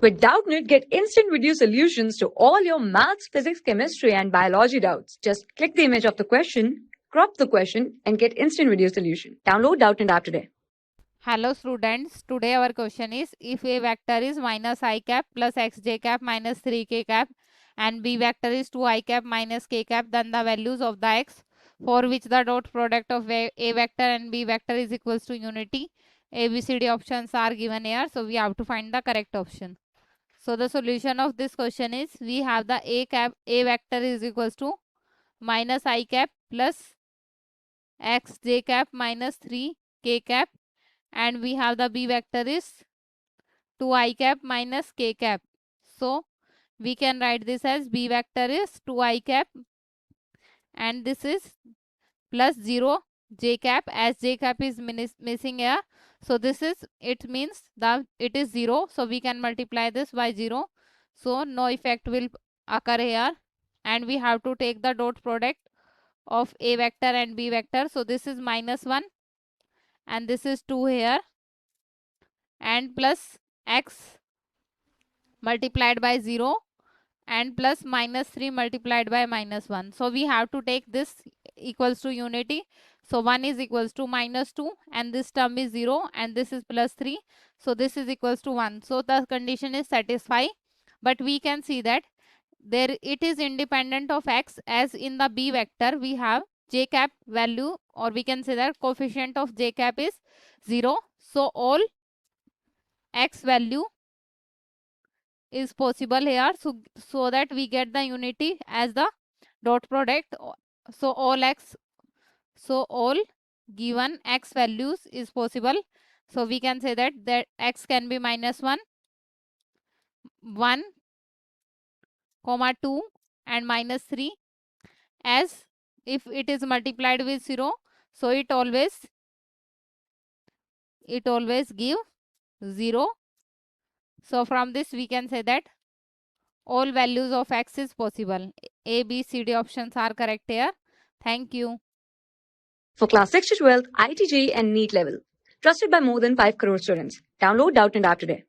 With Doubtnut, get instant video solutions to all your maths, physics, chemistry, and biology doubts. Just click the image of the question, crop the question, and get instant video solution. Download Doubtnut app today. Hello students, today our question is if a vector is minus I cap plus xj cap minus 3k cap and b vector is 2I cap minus k cap, then the values of the x for which the dot product of a vector and b vector is equals to unity. ABCD options are given here, so we have to find the correct option. So the solution of this question is we have the a vector is equals to minus I cap plus xj cap minus 3k cap, and we have the b vector is 2I cap minus k cap. So we can write this as b vector is 2I cap and this is plus 0 j cap, as j cap is missing here. So this is, it means that it is 0. So we can multiply this by 0. So no effect will occur here, and we have to take the dot product of a vector and b vector. So this is minus 1 and this is 2 here, and plus x multiplied by 0 and plus minus 3 multiplied by minus 1. So we have to take this equals to unity. So 1 is equals to minus 2 and this term is 0 and this is plus 3. So this is equals to 1. So the condition is satisfied. But we can see that there it is independent of x, as in the b vector we have j cap value, or we can say that coefficient of j cap is 0. So all x value is possible here, so that we get the unity as the dot product. So all given x values is possible. So we can say that x can be minus 1, 1, 2 and minus 3, as if it is multiplied with 0, so it always give 0. So from this we can say that all values of x is possible. A, B, C, D options are correct here. Thank you. For class 6 to 12, IIT JEE and NEET level. Trusted by more than 5 crore students. Download Doubtnut app today.